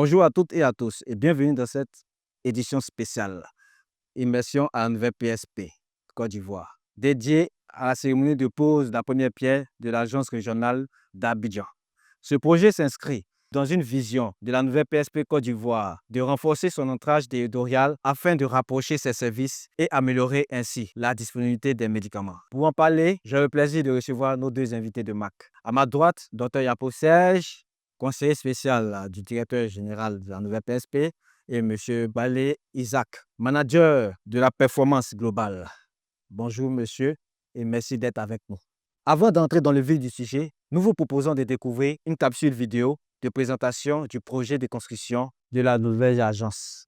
Bonjour à toutes et à tous et bienvenue dans cette édition spéciale Immersion à la nouvelle PSP Côte d'Ivoire, dédiée à la cérémonie de pose de la première pierre de l'agence régionale d'Abidjan. Ce projet s'inscrit dans une vision de la nouvelle PSP Côte d'Ivoire de renforcer son ancrage territorial afin de rapprocher ses services et améliorer ainsi la disponibilité des médicaments. Pour en parler, j'ai le plaisir de recevoir nos deux invités de marque. À ma droite, Dr Yapo Serge, conseiller spécial du directeur général de la nouvelle PSP, et M. Balé Isaac, manager de la performance globale. Bonjour monsieur et merci d'être avec nous. Avant d'entrer dans le vif du sujet, nous vous proposons de découvrir une capsule vidéo de présentation du projet de construction de la nouvelle agence.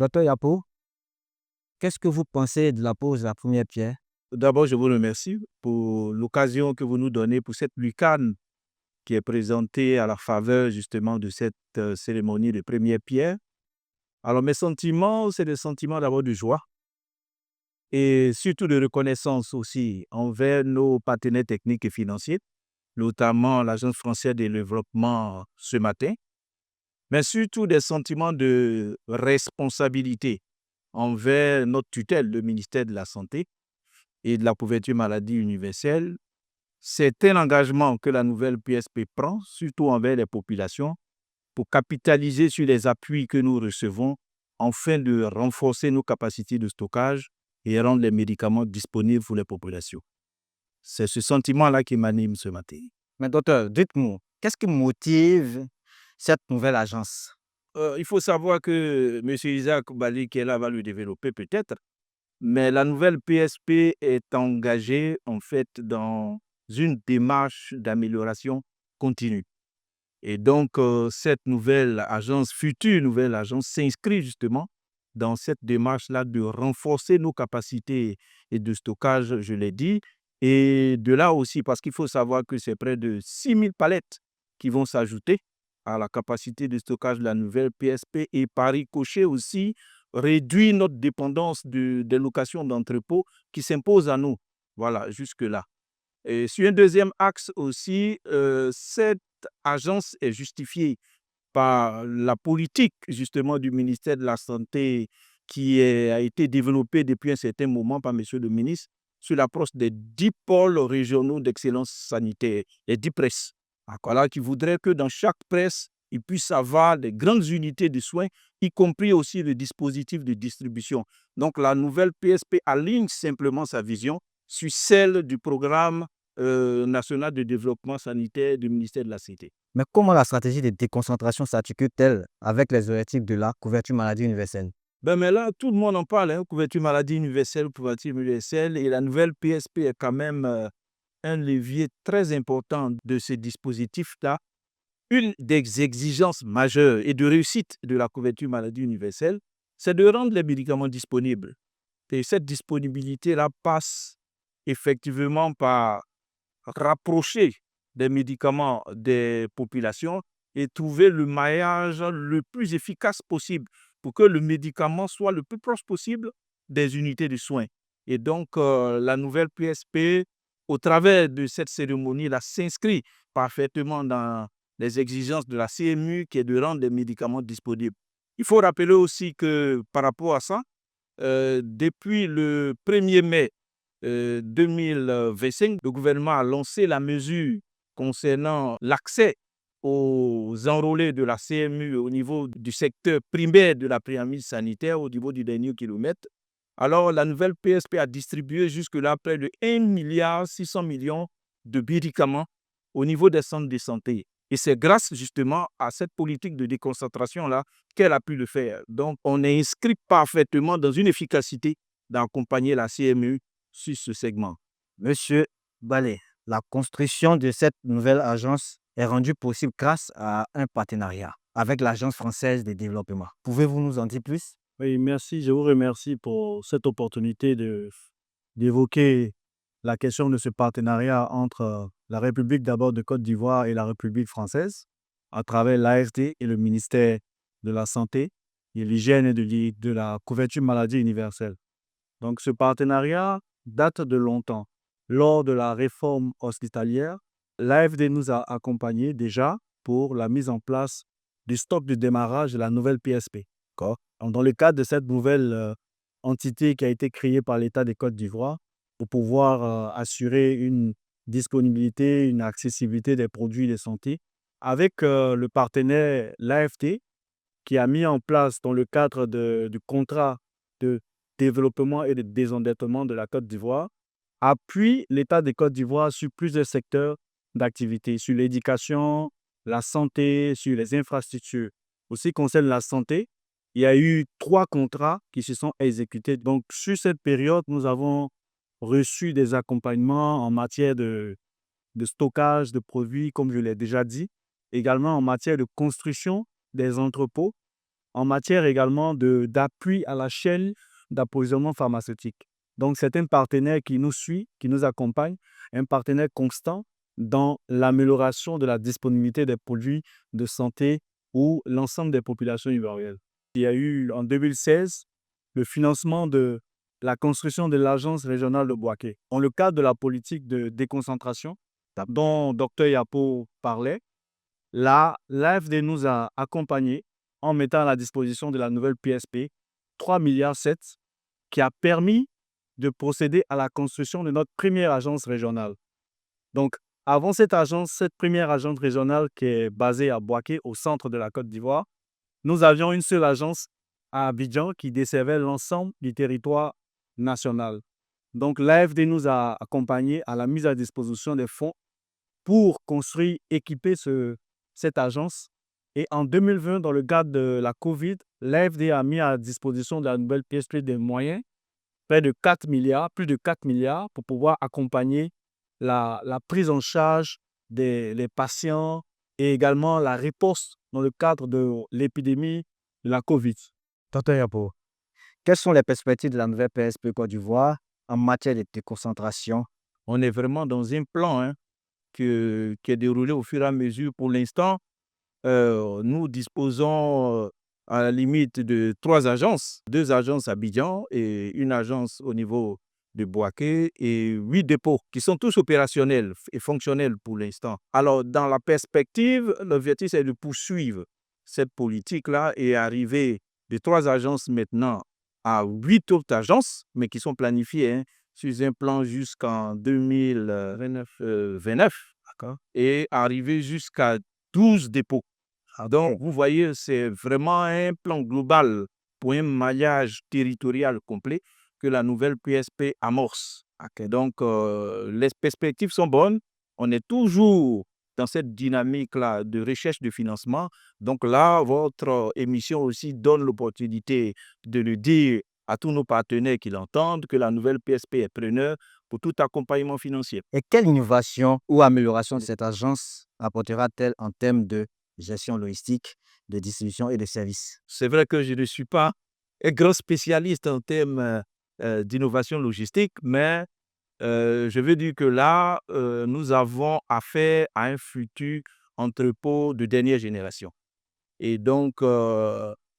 Dr Yapo, qu'est-ce que vous pensez de la pose de la première pierre D'abord, je vous remercie pour l'occasion que vous nous donnez pour cette lucane qui est présentée à la faveur justement de cette cérémonie de première pierre. Alors, mes sentiments, c'est des sentiments d'abord de joie et surtout de reconnaissance aussi envers nos partenaires techniques et financiers, notamment l'Agence française de développement ce matin, mais surtout des sentiments de responsabilité envers notre tutelle, le ministère de la Santé et de la couverture maladie universelle. C'est un engagement que la nouvelle PSP prend, surtout envers les populations, pour capitaliser sur les appuis que nous recevons afin de renforcer nos capacités de stockage et rendre les médicaments disponibles pour les populations. C'est ce sentiment-là qui m'anime ce matin. Mais docteur, dites-moi, qu'est-ce qui motive cette nouvelle agence? Il faut savoir que M. Isaac Bali, qui est là, va le développer peut-être, mais la nouvelle PSP est engagée en fait dans une démarche d'amélioration continue. Et donc, cette future nouvelle agence s'inscrit justement dans cette démarche-là de renforcer nos capacités et de stockage, je l'ai dit. Et de là aussi, parce qu'il faut savoir que c'est près de 6000 palettes qui vont s'ajouter à la capacité de stockage de la nouvelle PSP et par ricochet aussi, réduire notre dépendance des locations d'entrepôts qui s'imposent à nous. Voilà, jusque-là. Et sur un deuxième axe aussi, cette agence est justifiée par la politique justement du ministère de la Santé a été développée depuis un certain moment par monsieur le ministre sur l'approche des 10 pôles régionaux d'excellence sanitaire, les 10 presses. Voilà, qui voudrait que dans chaque presse, il puisse avoir des grandes unités de soins, y compris aussi le dispositif de distribution. Donc la nouvelle PSP aligne simplement sa vision sur celle du programme national de développement sanitaire du ministère de la Santé. Mais comment la stratégie de déconcentration s'articule-t-elle avec les objectifs de la couverture maladie universelle? Mais là, tout le monde en parle, hein, couverture maladie universelle, couverture universelle, et la nouvelle PSP est quand même un levier très important de ce dispositif-là. Une des exigences majeures et de réussite de la couverture maladie universelle, c'est de rendre les médicaments disponibles. Et cette disponibilité-là passe effectivement par rapprocher des médicaments des populations et trouver le maillage le plus efficace possible pour que le médicament soit le plus proche possible des unités de soins. Et donc, la nouvelle PSP, au travers de cette cérémonie-là, s'inscrit parfaitement dans les exigences de la CMU qui est de rendre des médicaments disponibles. Il faut rappeler aussi que par rapport à ça, depuis le 1er mai 2025, le gouvernement a lancé la mesure concernant l'accès aux enrôlés de la CMU au niveau du secteur primaire de la pyramide sanitaire, au niveau du dernier kilomètre. Alors, la nouvelle PSP a distribué jusque-là près de 1,6 milliard de médicaments au niveau des centres de santé. Et c'est grâce justement à cette politique de déconcentration-là qu'elle a pu le faire. Donc, on est inscrit parfaitement dans une efficacité d'accompagner la CMU sur ce segment. Monsieur Ballet, la construction de cette nouvelle agence est rendue possible grâce à un partenariat avec l'Agence française de développement. Pouvez-vous nous en dire plus? Oui, merci. Je vous remercie pour cette opportunité d'évoquer la question de ce partenariat entre la République d'abord de Côte d'Ivoire et la République française à travers l'AFD et le ministère de la Santé et l'hygiène et de la couverture maladie universelle. Donc, ce partenariat date de longtemps. Lors de la réforme hospitalière, l'AFD nous a accompagnés déjà pour la mise en place du stock de démarrage de la nouvelle PSP. Dans le cadre de cette nouvelle entité qui a été créée par l'État des Côtes d'Ivoire pour pouvoir assurer une disponibilité, une accessibilité des produits de santé, avec le partenaire l'AFD qui a mis en place dans le cadre du contrat de développement et de désendettement de la Côte d'Ivoire, appuie l'État des Côtes d'Ivoire sur plusieurs secteurs d'activité, sur l'éducation, la santé, sur les infrastructures. Aussi, concerne la santé, il y a eu 3 contrats qui se sont exécutés. Donc, sur cette période, nous avons reçu des accompagnements en matière de stockage de produits, comme je l'ai déjà dit, également en matière de construction des entrepôts, en matière également d'appui à la chaîne d'approvisionnement pharmaceutique. Donc, c'est un partenaire qui nous suit, qui nous accompagne, un partenaire constant dans l'amélioration de la disponibilité des produits de santé pour l'ensemble des populations ivoiriennes. Il y a eu en 2016 le financement de la construction de l'agence régionale de Bouaké. Dans le cadre de la politique de déconcentration dont Dr Yapo parlait, l'AFD nous a accompagnés en mettant à la disposition de la nouvelle PSP 3,7 milliards qui a permis de procéder à la construction de notre première agence régionale. Donc, avant cette première agence régionale qui est basée à Bouaké, au centre de la Côte d'Ivoire, nous avions une seule agence à Abidjan qui desservait l'ensemble du territoire national. Donc, l'AFD nous a accompagnés à la mise à disposition des fonds pour construire, équiper cette agence. Et en 2020, dans le cadre de la COVID, l'AFD a mis à disposition de la nouvelle PSP des moyens, près de 4 milliards, plus de 4 milliards, pour pouvoir accompagner la prise en charge des patients et également la riposte dans le cadre de l'épidémie de la COVID. Tonton Yapo, quelles sont les perspectives de la nouvelle PSP Côte d'Ivoire en matière de déconcentration? On est vraiment dans un plan qui est déroulé au fur et à mesure. Pour l'instant, nous disposons à la limite de 3 agences, 2 agences à Abidjan et une agence au niveau de Bouaké et 8 dépôts qui sont tous opérationnels et fonctionnels pour l'instant. Alors, dans la perspective, l'objectif c'est de poursuivre cette politique-là et arriver de 3 agences maintenant à 8 autres agences, mais qui sont planifiées sur un plan jusqu'en 2029 et arriver jusqu'à 12 dépôts. Donc, vous voyez, c'est vraiment un plan global pour un maillage territorial complet que la nouvelle PSP amorce. Donc, les perspectives sont bonnes. On est toujours dans cette dynamique-là de recherche de financement. Donc là, votre émission aussi donne l'opportunité de le dire à tous nos partenaires qui l'entendent que la nouvelle PSP est preneur pour tout accompagnement financier. Et quelle innovation ou amélioration de cette agence apportera-t-elle en termes de gestion logistique, de distribution et de services? C'est vrai que je ne suis pas un grand spécialiste en termes d'innovation logistique, mais je veux dire que là, nous avons affaire à un futur entrepôt de dernière génération. Et donc,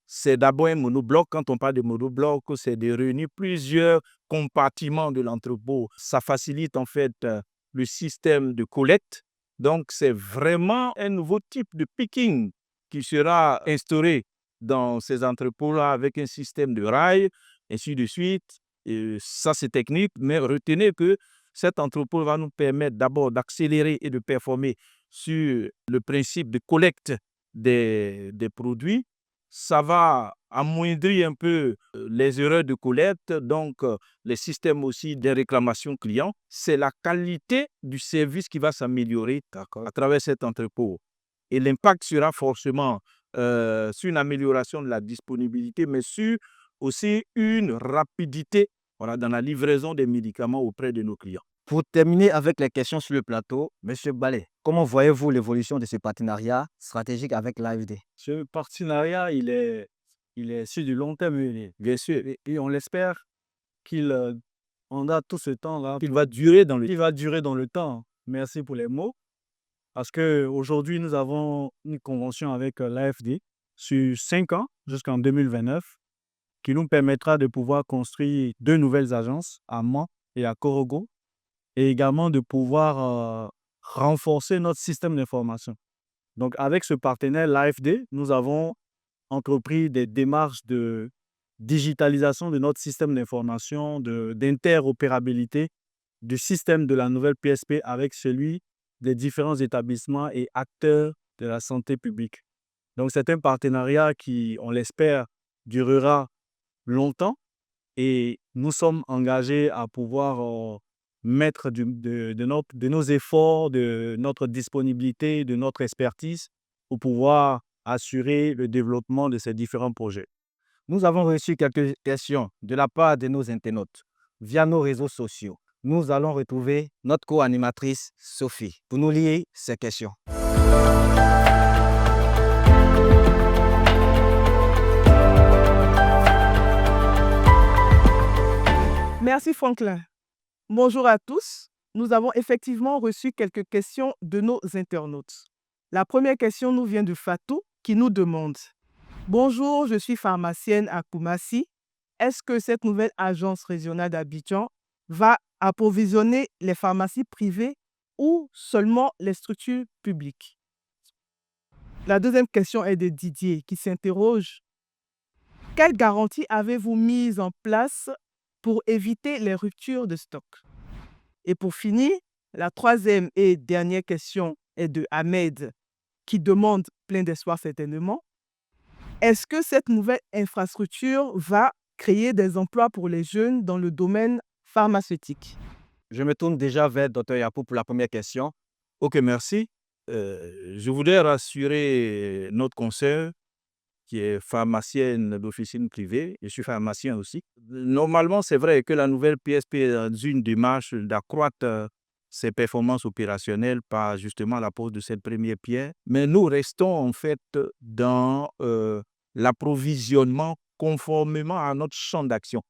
c'est d'abord un monobloc. Quand on parle de monobloc, c'est de réunir plusieurs compartiments de l'entrepôt. Ça facilite en fait le système de collecte. Donc, c'est vraiment un nouveau type de picking qui sera instauré dans ces entrepôts-là avec un système de rails, ainsi de suite. Et ça, c'est technique, mais retenez que cet entrepôt va nous permettre d'abord d'accélérer et de performer sur le principe de collecte des produits. Ça va amoindrir un peu les erreurs de collecte, donc les systèmes aussi des réclamations clients. C'est la qualité du service qui va s'améliorer à travers cet entrepôt. Et l'impact sera forcément sur une amélioration de la disponibilité, mais sur aussi une rapidité dans la livraison des médicaments auprès de nos clients. Pour terminer avec les questions sur le plateau, M. Balé, comment voyez-vous l'évolution de ce partenariat stratégique avec l'AFD? Ce partenariat, il est sur du long terme, bien sûr, et on l'espère qu'il a tout ce temps-là. Il va durer dans le temps. Merci pour les mots. Parce qu'aujourd'hui, nous avons une convention avec l'AFD sur 5 ans jusqu'en 2029 qui nous permettra de pouvoir construire 2 nouvelles agences à Mans et à Korogo et également de pouvoir renforcer notre système d'information. Donc, avec ce partenaire, l'AFD, nous avons entrepris des démarches de digitalisation de notre système d'information, d'interopérabilité du système de la nouvelle PSP avec celui des différents établissements et acteurs de la santé publique. Donc, c'est un partenariat qui, on l'espère, durera longtemps et nous sommes engagés à pouvoir mettre de nos efforts, de notre disponibilité, de notre expertise pour pouvoir assurer le développement de ces différents projets. Nous avons reçu quelques questions de la part de nos internautes via nos réseaux sociaux. Nous allons retrouver notre co-animatrice Sophie pour nous lire ces questions. Merci Franklin. Bonjour à tous. Nous avons effectivement reçu quelques questions de nos internautes. La première question nous vient de Fatou qui nous demande: Bonjour, je suis pharmacienne à Koumassi. Est-ce que cette nouvelle agence régionale d'Abidjan va approvisionner les pharmacies privées ou seulement les structures publiques? La deuxième question est de Didier qui s'interroge: Quelles garanties avez-vous mises en place pour éviter les ruptures de stock? Et pour finir, la troisième et dernière question est de Ahmed qui demande, plein d'espoir certainement: Est-ce que cette nouvelle infrastructure va créer des emplois pour les jeunes dans le domaine pharmaceutique? Je me tourne déjà vers Dr Yapou pour la première question. Ok, merci. Je voudrais rassurer notre consoeur qui est pharmacienne d'officine privée. Je suis pharmacien aussi. Normalement, c'est vrai que la nouvelle PSP est dans une démarche d'accroître ses performances opérationnelles par justement la pose de cette première pierre. Mais nous restons en fait dans l'approvisionnement conformément à notre champ d'action.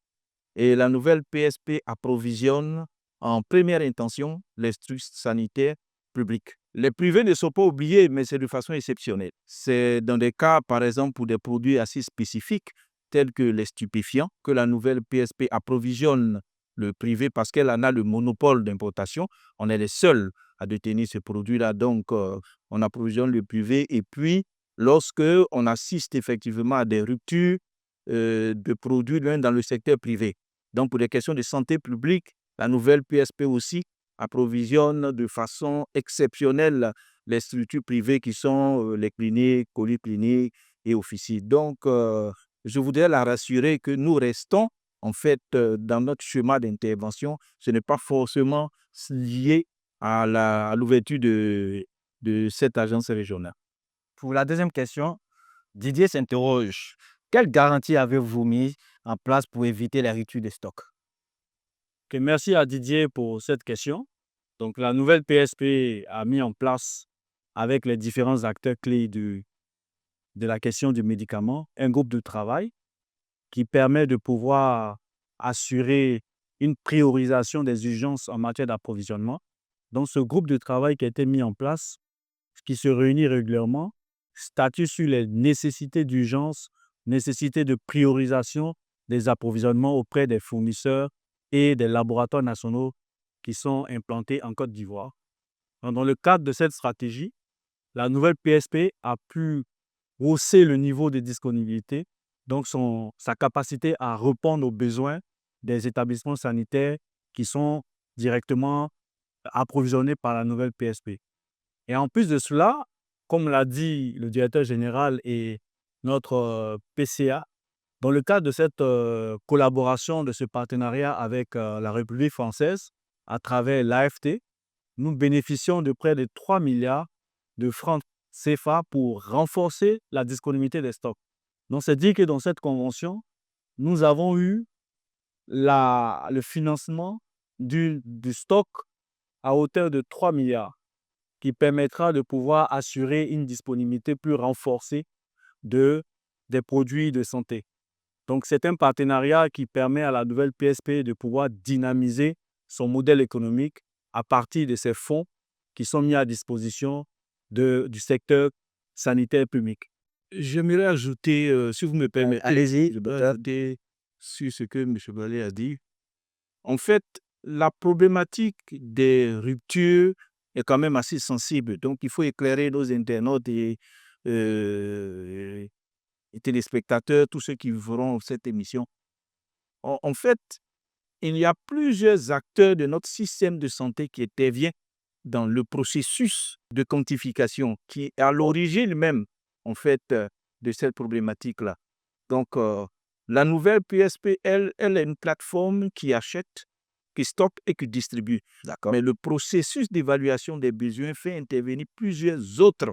Et la nouvelle PSP approvisionne en première intention les structures sanitaires publiques. Les privés ne sont pas oubliés, mais c'est de façon exceptionnelle. C'est dans des cas, par exemple, pour des produits assez spécifiques, tels que les stupéfiants, que la nouvelle PSP approvisionne le privé parce qu'elle en a le monopole d'importation. On est les seuls à détenir ces produits-là, donc on approvisionne le privé. Et puis, lorsque on assiste effectivement à des ruptures de produits dans le secteur privé, donc pour des questions de santé publique, la nouvelle PSP aussi approvisionne de façon exceptionnelle les structures privées qui sont les cliniques, polycliniques et officines. Donc, je voudrais la rassurer que nous restons en fait dans notre schéma d'intervention. Ce n'est pas forcément lié à l'ouverture de cette agence régionale. Pour la deuxième question, Didier s'interroge: quelles garanties avez-vous mis en place pour éviter les ruptures de stock? Ok, merci à Didier pour cette question. Donc, la nouvelle PSP a mis en place, avec les différents acteurs clés de la question du médicament, un groupe de travail qui permet de pouvoir assurer une priorisation des urgences en matière d'approvisionnement. Donc, ce groupe de travail qui a été mis en place, qui se réunit régulièrement, statue sur les nécessités d'urgence, nécessités de priorisation des approvisionnements auprès des fournisseurs et des laboratoires nationaux qui sont implantés en Côte d'Ivoire. Dans le cadre de cette stratégie, la nouvelle PSP a pu hausser le niveau de disponibilité, donc sa capacité à répondre aux besoins des établissements sanitaires qui sont directement approvisionnés par la nouvelle PSP. Et en plus de cela, comme l'a dit le directeur général et notre PCA, dans le cadre de cette collaboration, de ce partenariat avec la République française, à travers l'AFT, nous bénéficions de près de 3 milliards de francs CFA pour renforcer la disponibilité des stocks. Donc, c'est dire que dans cette convention, nous avons eu le financement du stock à hauteur de 3 milliards qui permettra de pouvoir assurer une disponibilité plus renforcée des produits de santé. Donc, c'est un partenariat qui permet à la nouvelle PSP de pouvoir dynamiser son modèle économique à partir de ces fonds qui sont mis à disposition du secteur sanitaire public. J'aimerais ajouter, si vous me permettez, Allez-y, je vais docteur. ajouter sur ce que M. Ballet a dit. En fait, la problématique des ruptures est quand même assez sensible. Donc, il faut éclairer nos internautes et téléspectateurs, tous ceux qui verront cette émission. En fait, il y a plusieurs acteurs de notre système de santé qui interviennent dans le processus de quantification qui est à l'origine même, en fait, de cette problématique-là. Donc, la nouvelle PSP, elle est une plateforme qui achète, qui stocke et qui distribue. D'accord. Mais le processus d'évaluation des besoins fait intervenir plusieurs autres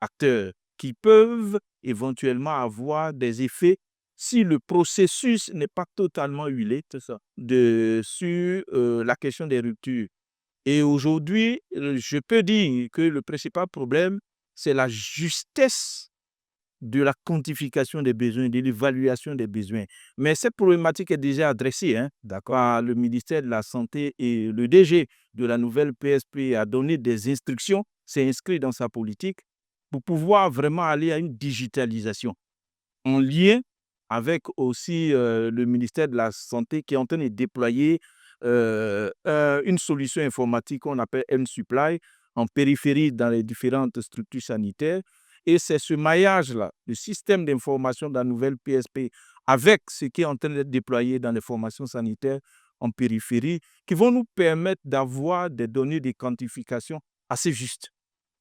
acteurs qui peuvent éventuellement avoir des effets si le processus n'est pas totalement huilé sur la question des ruptures. Et aujourd'hui, je peux dire que le principal problème, c'est la justesse de la quantification des besoins, de l'évaluation des besoins. Mais cette problématique est déjà adressée par le ministère de la Santé et le DG de la nouvelle PSP a donné des instructions, c'est inscrit dans sa politique, pour pouvoir vraiment aller à une digitalisation en lien avec aussi le ministère de la Santé qui est en train de déployer une solution informatique qu'on appelle M-Supply en périphérie dans les différentes structures sanitaires. Et c'est ce maillage-là, le système d'information de la nouvelle PSP avec ce qui est en train d'être déployé dans les formations sanitaires en périphérie qui vont nous permettre d'avoir des données de quantification assez justes.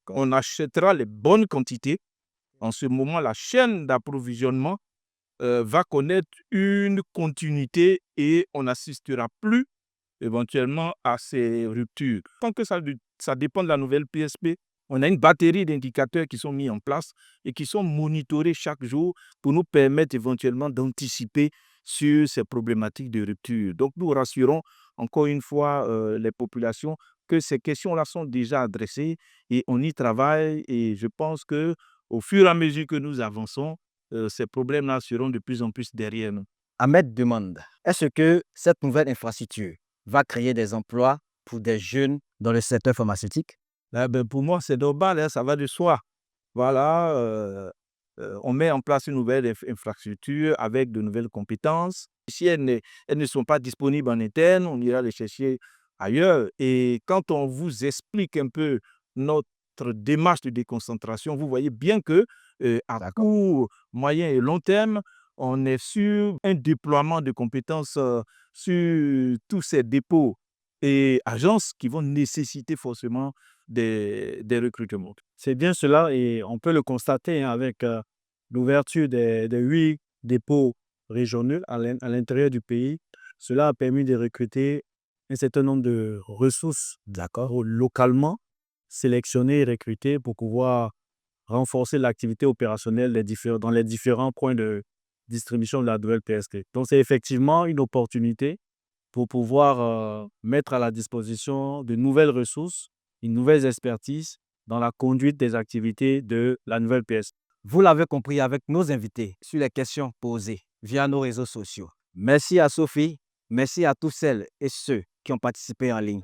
On achètera les bonnes quantités. En ce moment, la chaîne d'approvisionnement va connaître une continuité et on n'assistera plus éventuellement à ces ruptures. Tant que ça dépend de la nouvelle PSP, on a une batterie d'indicateurs qui sont mis en place et qui sont monitorés chaque jour pour nous permettre éventuellement d'anticiper sur ces problématiques de rupture. Donc, nous rassurons encore une fois les populations que ces questions-là sont déjà adressées et on y travaille et je pense qu'au fur et à mesure que nous avançons, ces problèmes-là seront de plus en plus derrière nous. Ahmed demande, est-ce que cette nouvelle infrastructure va créer des emplois pour des jeunes dans le secteur pharmaceutique? Pour moi, c'est normal, ça va de soi. Voilà, on met en place une nouvelle infrastructure avec de nouvelles compétences. Si elles ne sont pas disponibles en interne, on ira les chercher ailleurs. Et quand on vous explique un peu notre démarche de déconcentration, vous voyez bien que à court, moyen et long terme, on est sur un déploiement de compétences sur tous ces dépôts et agences qui vont nécessiter forcément des recrutements. C'est bien cela et on peut le constater avec l'ouverture des 8 dépôts régionaux à l'intérieur du pays. Cela a permis de recruter un certain nombre de ressources localement sélectionnées et recrutées pour pouvoir renforcer l'activité opérationnelle dans les différents points de distribution de la nouvelle PSP. Donc, c'est effectivement une opportunité pour pouvoir mettre à la disposition de nouvelles ressources, une nouvelle expertise dans la conduite des activités de la nouvelle PSP. Vous l'avez compris avec nos invités sur les questions posées via nos réseaux sociaux. Merci à Sophie, merci à tous celles et ceux qui ont participé en ligne.